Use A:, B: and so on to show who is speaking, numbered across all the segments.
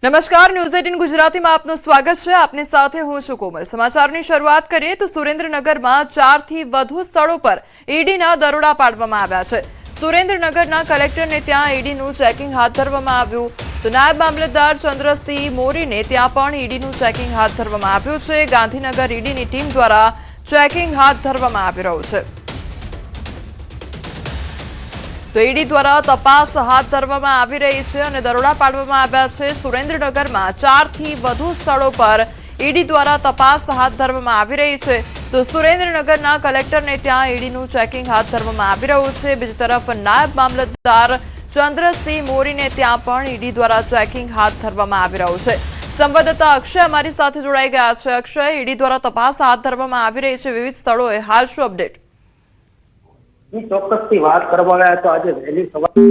A: નમસ્કાર, ન્યૂઝ 18 ગુજરાતીમાં આપનું સ્વાગત છે. આપની સાથે હું છું કોમલ. સમાચારની શરૂઆત કરીએ તો સુરેન્દ્રનગરમાં 4 થી વધુ સ્થળો પર ઈડીના દરોડા પાડવામાં આવ્યા છે. સુરેન્દ્રનગરના કલેક્ટરને ત્યાં ઈડીનું ચેકિંગ હાથ ધરવામાં આવ્યું તો નાયબ મામલતદાર ચંદ્રસિંહ મોરીને ત્યાં પણ ઈડીનું ચેકિંગ હાથ ધરવામાં આવ્યું છે. ગાંધીનગર ઈડીની ટીમ દ્વારા ચેકિંગ હાથ ધરવામાં આવી રહ્યું છે. તો ઈડી દ્વારા તપાસ હાથ ધરવામાં આવી રહી છે અને દરોડા પાડવામાં આવ્યા છે. સુરેન્દ્રનગરમાં 4 થી વધુ સ્થળો પર ઈડી દ્વારા તપાસ હાથ ધરવામાં આવી રહી છે. તો સુરેન્દ્રનગરના કલેક્ટરને ત્યાં ઈડીનું ચેકિંગ હાથ ધરવામાં આવી રહ્યું છે. બીજી તરફ નાયબ મામલતદાર ચંદ્રસિંહ મોરીને ત્યાં પણ ઈડી દ્વારા ચેકિંગ હાથ ધરવામાં આવી રહ્યું છે. સંવાદદાતા અક્ષય અમારી સાથે જોડાઈ ગયા છે. અક્ષય, ઈડી દ્વારા તપાસ હાથ ધરવામાં આવી રહી છે વિવિધ સ્થળોએ, હાલ શું અપડેટ?
B: ચોક્કસથી વાત કરવામાં આવ્યા તો આજે વહેલી સવારે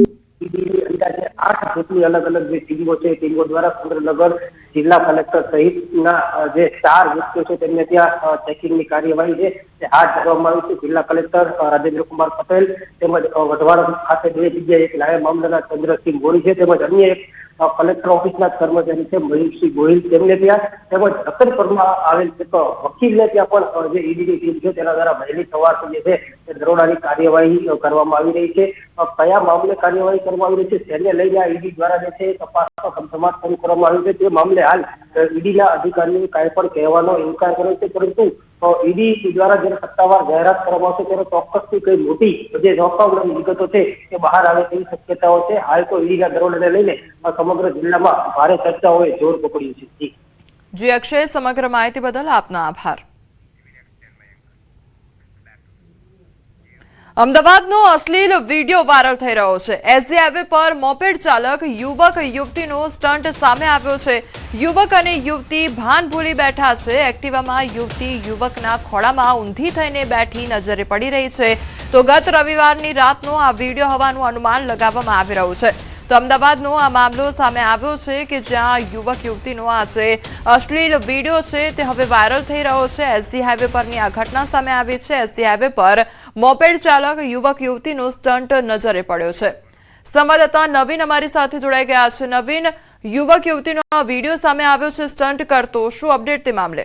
B: અંદાજે 8 જેટલી અલગ અલગ જે ટીમો છે ટીમો દ્વારા સુરેન્દ્રનગર જિલ્લા કલેક્ટર સહિતના જે 4 વ્યક્તિઓ છે તેમને ત્યાં ચેકિંગની કાર્યવાહી છે તે હાથ ધરવામાં આવી છે. જિલ્લા કલેક્ટર રાજેન્દ્રકુમાર પટેલ તેમજ વઢવાણ ખાતે 2 જગ્યાએ એક નાયબ મામલતદાર ચંદ્રસિંહ મોરી છે તેમજ અન્ય એક કલેક્ટર ઓફિસના કર્મચારી છે મયુરસિંહ ગોહિલ તેમને ત્યાં તેમજ રતનપુરમાં આવેલ એક વકીલને ત્યાં પણ જે ઈડીની ટીમ છે તેના દ્વારા વહેલી સવારથી જે છે તે દરોડાની કાર્યવાહી કરવામાં આવી રહી છે. કયા મામલે કાર્યવાહી કરવામાં આવી રહી છે તેને લઈને આ ઈડી દ્વારા જે છે તપાસનો ધમધમાટ શરૂ કરવામાં આવ્યો છે. તે મામલે હાલ ઈડીના અધિકારીઓએ કાંઈ પણ કહેવાનો ઇનકાર કર્યો છે, પરંતુ ઈડી દ્વારા જ્યારે સત્તાવાર જાહેરાત કરવામાં આવશે ત્યારે ચોક્કસથી કઈ મોટી જે ચોંકાવનારી વિગતો છે તે બહાર આવે તેવી શક્યતાઓ છે. હાલ તો ઈડીના દરોડાને લઈને સમગ્ર જિલ્લામાં ભારે ચર્ચાઓએ જોર પકડ્યું છે.
A: જી અક્ષય, સમગ્ર માહિતી બદલ આપનો આભાર. અમદાવાદનો અશ્લીલ વિડીયો વાયરલ થઈ રહ્યો છે. એસજી હાઈવે પર મોપેડ ચાલક યુવક યુવતીનો સ્ટન્ટ સામે આવ્યો છે. યુવક અને યુવતી ભાન ભૂલી બેઠા છે. એક્ટિવામાં યુવતી યુવકના ખોળામાં ઊંધી થઈને બેઠી નજરે પડી રહી છે. તો ગત રવિવારની રાતનો આ વિડીયો હોવાનું અનુમાન લગાવવામાં આવી રહ્યું છે. તો અમદાવાદનો આ મામલો સામે આવ્યો છે કે જ્યાં યુવક યુવતીનો આ જે અશ્લીલ વિડીયો છે તે હવે વાયરલ થઈ રહ્યો છે. એસજી હાઈવે પરની આ ઘટના સામે આવી છે. એસજી હાઈવે પર મોપેડ ચાલક યુવક યુવતીનો સ્ટન્ટ નજરે પડ્યો છે. સંવાદદાતા નવીન અમારી સાથે જોડાઈ ગયા છે. નવીન, યુવક યુવતીનો આ વિડીયો સામે આવ્યો છે સ્ટન્ટ કરતો, શું અપડેટ તે મામલે?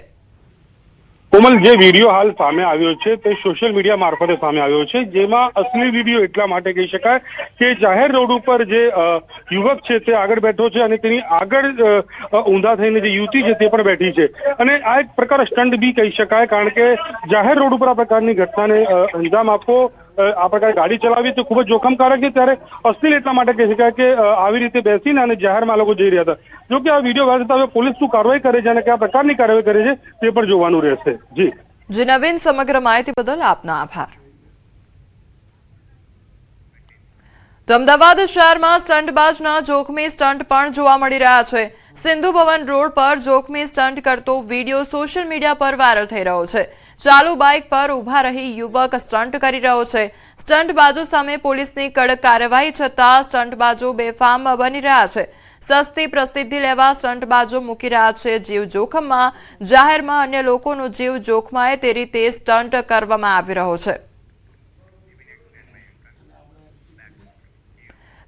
C: કોમલ, જે વિડીયો હાલ સામે આવ્યો છે તે સોશિયલ મીડિયા મારફતે સામે આવ્યો છે, જેમાં અસલી વિડીયો એટલા માટે કહી શકાય કે જાહેર રોડ ઉપર જે યુવક છે તે આગળ બેઠો છે અને તેની આગળ ઊંધા થઈને જે યુવતી છે તે પણ બેઠી છે. અને આ એક પ્રકાર સ્ટન્ટ બી કહી શકાય, કારણ કે જાહેર રોડ ઉપર આ પ્રકારની ઘટનાને અંજામ આપવો, આ પ્રકારે ગાડી ચલાવી તો ખૂબ જ જોખમકારક છે. ત્યારે અશ્લીલ એટલા માટે કહી શકાય કે આવી રીતે બેસીને અને જાહેરમાં લોકો જઈ રહ્યા હતા. જો કે આ વિડીયો વાયરલ થતા હવે પોલીસ શું કાર્યવાહી કરે છે અને કયા પ્રકારની કાર્યવાહી કરે છે તે પણ જોવાનું રહેશે. જી
A: નવીન, સમગ્ર માહિતી બદલ આપનો આભાર. તો અમદાવાદ શહેરમાં સ્ટંટબાજના જોખમી સ્ટન્ટ પણ જોવા મળી રહ્યા છે. સિંધુ ભવન રોડ પર જોખમી સ્ટન્ટ કરતો વિડીયો સોશિયલ મીડિયા પર વાયરલ થઈ રહ્યો છે. ચાલુ બાઇક પર ઉભા રહી યુવક સ્ટન્ટ કરી રહ્યો છે. સ્ટંટબાજો સામે પોલીસની કડક કાર્યવાહી છતાં સ્ટંટબાજો બેફામ બની રહ્યા છે. સસ્તી પ્રસિદ્ધિ લેવા સ્ટંટબાજો મૂકી રહ્યા છે જીવ જોખમમાં. જાહેરમાં અન્ય લોકોનો જીવ જોખમાય તે રીતે સ્ટન્ટ કરવામાં આવી રહ્યો છે.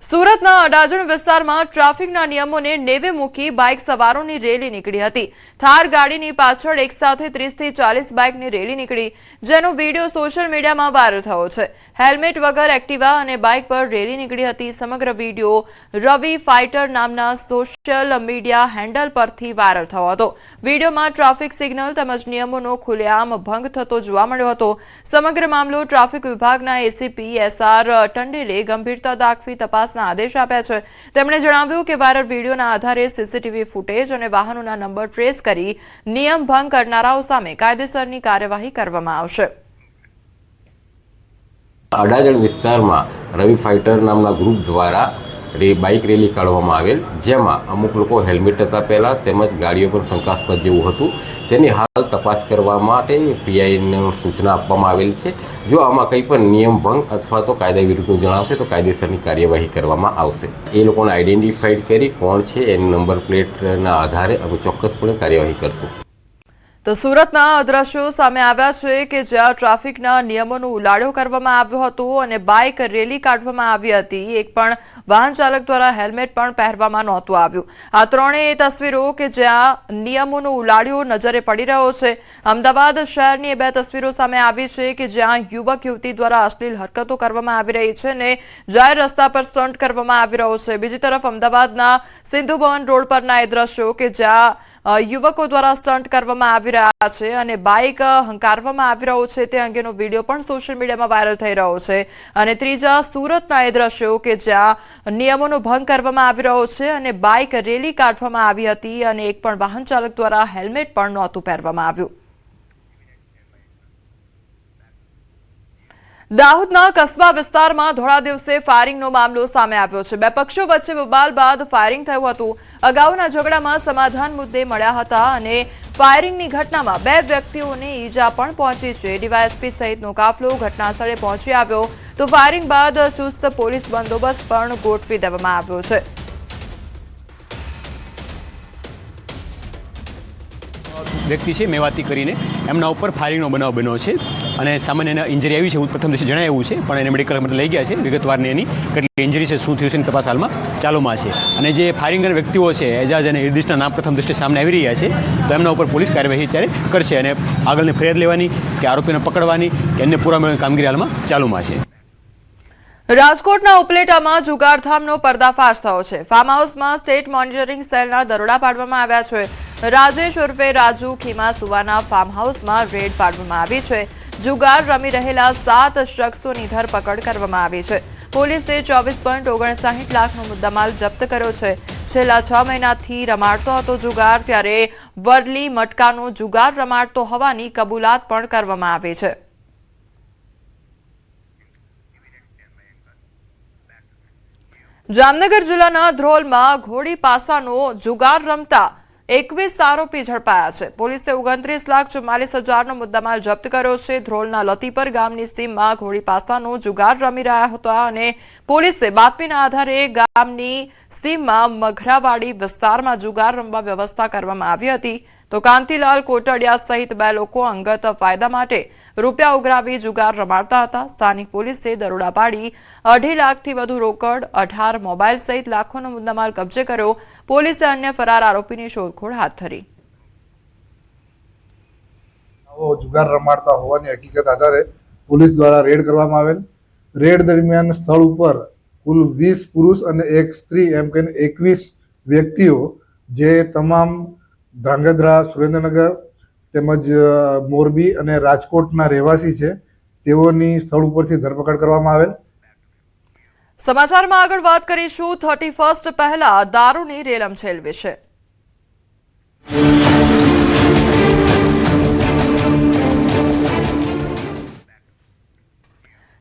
A: સુરતના અડાજણ વિસ્તારમાં ટ્રાફિકના નિયમોને નેવે મૂકી બાઇક સવારોની રેલી નીકળી હતી. થાર ગાડીની પાછળ એકસાથે 30 થી 40 બાઇકની રેલી નીકળી, જેનો વિડીયો સોશિયલ મીડિયામાં વાયરલ થયો છે. હેલ્મેટ વગર એક્ટિવા અને બાઇક પર રેલી નીકળી હતી. સમગ્ર વિડીયો રવિ ફાઇટર નામના સોશિયલ મીડિયા હેન્ડલ પરથી વાયરલ થયો હતો. વિડીયોમાં ટ્રાફિક સિગ્નલ તેમજ નિયમોનો ખુલ્લેઆમ ભંગ થતો જોવા મળ્યો હતો. સમગ્ર મામલો ટ્રાફિક વિભાગના એસીપી SR ટંડેલે ગંભીરતા દાખવી તપાસના આદેશ આપ્યા છે. તેમણે જણાવ્યું કે વાયરલ વિડીયોના આધારે સીસીટીવી ફૂટેજ અને વાહનોના નંબર ટ્રેસ કરી નિયમ ભંગ કરનારાઓ સામે કાયદેસરની કાર્યવાહી કરવામાં આવશે.
D: અડાજણ વિસ્તારમાં રવિ ફાઇટર નામના ગ્રુપ દ્વારા બાઇક રેલી કાઢવામાં આવેલ, જેમાં અમુક લોકો હેલ્મેટ હતા પહેલાં, તેમજ ગાડીઓ પણ શંકાસ્પદ જેવું હતું. તેની હાલ તપાસ કરવા માટે પીઆઈને સૂચના આપવામાં આવેલ છે. જો આમાં કંઈ પણ નિયમ ભંગ અથવા તો કાયદા વિરુદ્ધનું જણાવશે તો કાયદેસરની કાર્યવાહી કરવામાં આવશે. એ લોકોને આઈડેન્ટિફાઈડ કરી કોણ છે એની નંબર પ્લેટના આધારે અમે ચોક્કસપણે કાર્યવાહી કરશું.
A: તો સુરતના દ્રશ્યો સામે આવ્યા છે કે જ્યાં ટ્રાફિકના નિયમોનો ઉલાળો કરવામાં આવ્યો હતો અને બાઇક રેલી કાઢવામાં આવી હતી. એક પણ વાહન ચાલક દ્વારા હેલ્મેટ પણ પહેરવામાં નહોતું આવ્યું. આ ત્રણેય તસવીરો કે જ્યાં નિયમોનો ઉલાળ્યો નજરે પડી રહ્યો છે. અમદાવાદ શહેરની બે તસવીરો સામે આવી છે કે જ્યાં યુવક યુવતી દ્વારા અશ્લીલ હરકતો કરવામાં આવી રહી છે અને જાહેર રસ્તા પર સ્ટન્ટ કરવામાં આવી રહ્યો છે. બીજી તરફ અમદાવાદના સિંધુ ભવન રોડ પરના એ દ્રશ્યો કે જ્યાં યુવકો દ્વારા સ્ટન્ટ કરવામાં આવી રહ્યા છે અને બાઇક હંકારવામાં આવી રહ્યો છે તે અંગેનો વિડીયો પણ સોશિયલ મીડિયામાં વાયરલ થઈ રહ્યો છે. અને ત્રીજા સુરતના એ દ્રશ્યો કે જ્યાં નિયમોનો ભંગ કરવામાં આવી રહ્યો છે અને બાઇક રેલી કાઢવામાં આવી હતી અને એક પણ વાહન ચાલક દ્વારા હેલ્મેટ પણ નહોતું પહેરવામાં આવ્યું. દાહોદના કસ્બા વિસ્તારમાં ધોળા દિવસે ફાયરિંગનો મામલો સામે આવ્યો છે. બે પક્ષો વચ્ચે બબાલ બાદ ફાયરિંગ થયું હતું. અગાઉના ઝઘડામાં સમાધાન મુદ્દે મળ્યા હતા અને ફાયરિંગની ઘટનામાં બે વ્યક્તિઓને ઈજા પણ પહોંચી છે. ડીવાયએસપી સહિતનો કાફલો ઘટનાસ્થળે પહોંચી આવ્યો તો ફાયરિંગ બાદ ચુસ્ત પોલીસ બંદોબસ્ત પણ ગોઠવી દેવામાં આવ્યો છે.
E: વ્યક્તિ છે મેવાતી કરીને એમના ઉપર ફાયરિંગનો બનાવ બન્યો છે અને સામાન્ય ઇન્જરી આવી છે એવું પ્રથમ દિવસે જણાવ્યું છે, પણ એને મેડિકલ માટે લઈ ગયા છે. વિગતવારની એની કેટલી ઇન્જરી છે, શું થયું છે એની તપાસ હાલમાં ચાલુમાં છે. અને જે ફાયરિંગ કરનાર વ્યક્તિઓ છે એજાજ અને ઇરદિશના નામ પ્રથમ દ્રષ્ટિએ સામે આવી રહ્યા છે, તો એમના ઉપર પોલીસ કાર્યવાહી અત્યારે કરશે અને આગળની ફરિયાદ લેવાની કે આરોપીને પકડવાની કે એમને પૂરા મેળવવાની કામગીરી હાલમાં ચાલુમાં છે.
A: રાજકોટના ઉપલેટામાં જુગારધામનો પર્દાફાશ થયો છે. ફાર્મ હાઉસમાં સ્ટેટ મોનિટરિંગ સેલના દરોડા પાડવામાં આવ્યા છે. રાજેશ ઉર્ફે રાજુ ખીમા સુવાના ફાર્મ હાઉસમાં રેડ પાડવામાં આવી છે. જુગાર રમી રહેલા 7 શખ્સોની ધરપકડ કરવામાં આવી છે. પોલીસે 24.59 લાખનો મુદ્દામાલ જપ્ત કર્યો છે. છેલ્લા 6 મહિનાથી રમાડતો હતો જુગાર, ત્યારે વરલી મટકાનો જુગાર રમાડતો હોવાની કબૂલાત પણ કરવામાં આવી છે. જામનગર જિલ્લાના ધ્રોલમાં ઘોડી પાસાનો જુગાર રમતા 21 આરોપી ઝડપાયા છે. પોલીસે 29,44,000નો મુદ્દામાલ જપ્ત કર્યો છે. ધ્રોલના લતીપર ગામની સીમમાં ઘોડી પાસાનો જુગાર રમી રહ્યા હતા અને પોલીસે બાતમીના આધારે ગામની સીમમાં મઘરાવાડી વિસ્તારમાં જુગાર રમવા વ્યવસ્થા કરવામાં આવી હતી. તો કાંતિલાલ કોટડિયા સહિત 2 લોકો અંગત ફાયદા માટે રૂપિયા ઉઘરાવી જુગાર રમાડતા હતા. સ્થાનિક પોલીસે દરોડા પાડી 2.5 લાખથી વધુ રોકડ, 18 મોબાઈલ સહિત લાખોનો મુદ્દામાલ કબજે કર્યો. પોલીસે અન્ય ફરાર આરોપીની શોધખોળ હાથ ધરી.
F: જુગાર રમાડતા હોવાની હકીકત આધારે પોલીસ દ્વારા રેડ કરવામાં આવેલ. રેડ દરમિયાન સ્થળ ઉપર કુલ 20 પુરુષ અને 1 સ્ત્રી એમ કહીને 21 વ્યક્તિઓ જે તમામ ધ્રાંગધ્રા, સુરેન્દ્રનગર તેમજ મોરબી અને રાજકોટના રહેવાસી છે, તેઓની સ્થળ ઉપરથી ધરપકડ કરવામાં આવેલ.
A: સમાચારમાં આગળ વાત કરીશું 31 પહેલા દારૂની રેલમછેલ વિશે.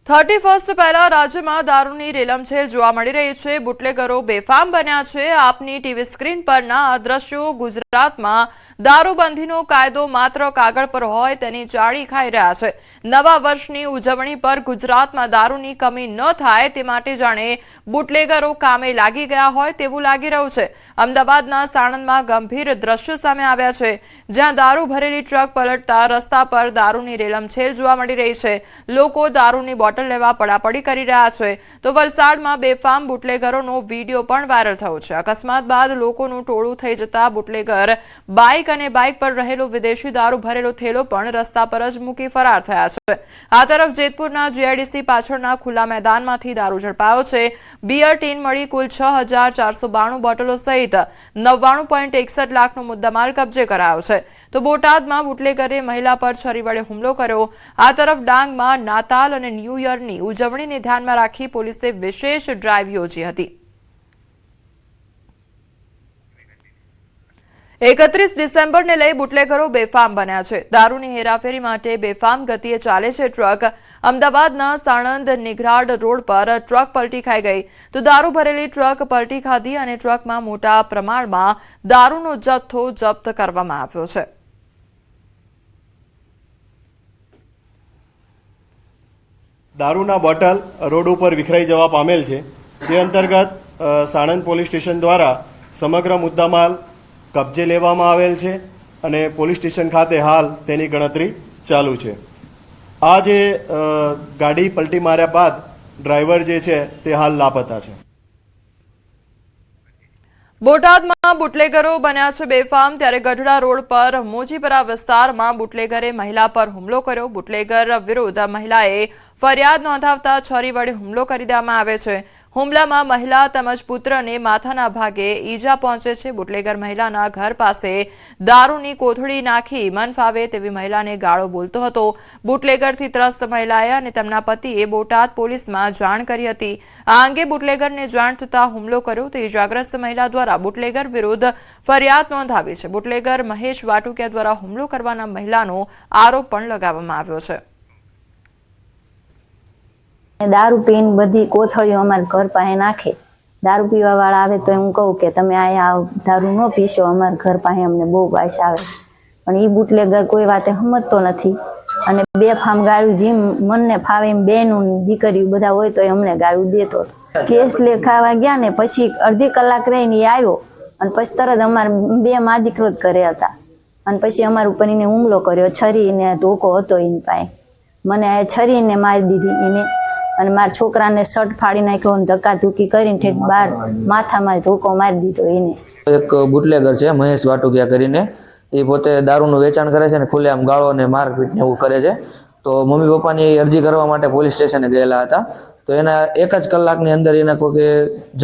A: 31 પહેલા રાજ્યમાં દારૂની રેલમછેલ જોવા મળી રહી છે. બુટલેગરો બેફામ બન્યા છે. આપની ટીવી સ્ક્રીન પરના આ દ્રશ્યો ગુજરાતમાં દારૂબંધીનો કાયદો માત્ર કાગળ પર હોય તેની ચાળી ખાઈ રહ્યા છે. નવા વર્ષની ઉજવણી પર ગુજરાતમાં દારૂની કમી ન થાય તે માટે જાણે બુટલેગરો કામે લાગી ગયા હોય તેવું લાગી રહ્યું છે. અમદાવાદના સાણંદમાં ગંભીર દ્રશ્યો સામે આવ્યા છે, જ્યાં દારૂ ભરેલી ટ્રક પલટતા રસ્તા પર દારૂની રેલમછેલ જોવા મળી રહી છે. લોકો દારૂની બોટલ લેવા પડાપડી કરી રહ્યા છે. તો વલસાડમાં બેફામ બુટલેગરોનો વિડીયો પણ વાયરલ થયો છે. અકસ્માત બાદ લોકોનું ટોળું થઈ જતા બુટલેગર બાઇક અને બાઇક પર રહેલો વિદેશી દારૂ ભરેલો થેલો પણ રસ્તા પર જ મૂકી ફરાર થયા છે. આ તરફ જેતપુરના જીઆઈડીસી પાછળના ખુલ્લા મેદાનમાંથી દારૂ ઝડપાયો છે. બિયર ટીન મળી કુલ 6,492 બોટલો સહિત 99.61 લાખનો મુદ્દામાલ કબજે કરાયો છે. તો બોટાદમાં બુટલેગરે મહિલા પર છરી વડે હુમલો કર્યો. આ તરફ ડાંગમાં નાતાલ અને ન્યૂ યરની ઉજવણીને ધ્યાનમાં રાખી પોલીસે વિશેષ ડ્રાઈવ યોજી હતી. 31 ડિસેમ્બરને લઈ બુટલેગરો બેફામ બન્યા છે. દારૂની હેરાફેરી માટે બેફામ ગતિએ ચાલે છે ટ્રક. અમદાવાદના સાણંદ નિઘરાડ રોડ પર ટ્રક પલટી ખાઈ ગઈ. તો દારૂ ભરેલી ટ્રક પલટી ખાધી અને ટ્રકમાં મોટા પ્રમાણમાં દારૂનો જથ્થો જપ્ત કરવામાં આવ્યો છે.
G: દારૂના બોટલ રોડ ઉપર વિખરાઈ જવા પામેલ છે. તે અંતર્ગત સાણંદ પોલીસ સ્ટેશન દ્વારા સમગ્ર મુદ્દામાલ કબજે લેવામાં આવેલ છે અને પોલીસ સ્ટેશન ખાતે હાલ તેની ગણતરી ચાલુ છે. આ જે ગાડી પલટી માર્યા બાદ ડ્રાઈવર જે છે તે હાલ લાપતા છે.
A: બોટાદમાં બુટલેગરો બન્યા છે બેફામ. ત્યારે ગઢડા રોડ પર મોજીપરા વિસ્તારમાં બુટલેગરે મહિલા પર હુમલો કર્યો. બુટલેગર વિરુદ્ધ મહિલાએ ફરિયાદ નોંધાવતા છરી વડે હુમલો કરી દેવામાં આવે છે. હુમલામાં મહિલા તેમજ પુત્રને માથાના ભાગે ઈજા પહોંચે છે. બુટલેગર મહિલાના ઘર પાસે દારૂની કોથળી નાખી મન ફાવે તેવી મહિલાને ગાળો બોલતો હતો. બુટલેગરથી ત્રસ્ત મહિલાએ અને તેમના પતિએ બોટાદ પોલીસમાં જાણ કરી હતી. આ અંગે બુટલેગરને જાણ થતાં હુમલો કર્યો તો ઈજાગ્રસ્ત મહિલા દ્વારા બુટલેગર વિરુદ્ધ ફરિયાદ નોંધાવી છે. બુટલેગર મહેશ વાટુકિયા દ્વારા હુમલો કરવાના મહિલાનો આરોપ પણ લગાવવામાં આવ્યો છે.
H: દારૂ પીને બધી કોથળીઓ અમારા ઘર પાસે નાખે. દારૂ પીવા વાળા આવે તો હું કહું કે તમે અહીંયા દારૂ ન પીશો, અમારા ઘર પાસે અમને બહુ વાસ આવે. પણ એ બુટલેગર કોઈ વાતે સમજતો નથી અને બેફામ ગાળું જેમ મનને ફાવે એમ બેનું દીકરીઓ બધા હોય તો અમને ગાળું દેતો. કેસ લેખાવા ગયા ને પછી અડધી કલાક રહીને એ આવ્યો અને પછી તરત અમારે બે મા દીકરો જ ઘરે હતા અને પછી અમારા ઉપર એને હુમલો કર્યો. છરીને ધોકો હતો એની પાસે. મને છરીને મારી દીધી એને અને મારા છોકરાને શર્ટ ફાડી નાખ્યો અને ધક્કાધુક્કી કરીને ઠેઠ બહાર માથામાં ધોકો મારી દીધો એને.
I: એક બુટલેગર છે મહેશ વાટુકિયા કરીને, એ પોતે દારૂનું વેચાણ કરે છે ને ખુલ્લેઆમ ગાળો ને મારપીટ ને એવું કરે છે. તો મમ્મી પપ્પાની અરજી કરવા માટે પોલીસ સ્ટેશને ગયેલા હતા. તો એના એક જ કલાકની અંદર એને કોઈ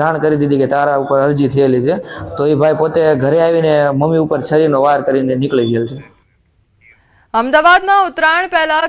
I: જાણ કરી દીધી કે તારા ઉપર અરજી થયેલી છે. તો એ ભાઈ પોતે ઘરે આવીને મમ્મી ઉપર છરીનો વાર કરીને નીકળી ગયેલ છે.
A: અમદાવાદમાં ઉત્તરાયણ પહેલા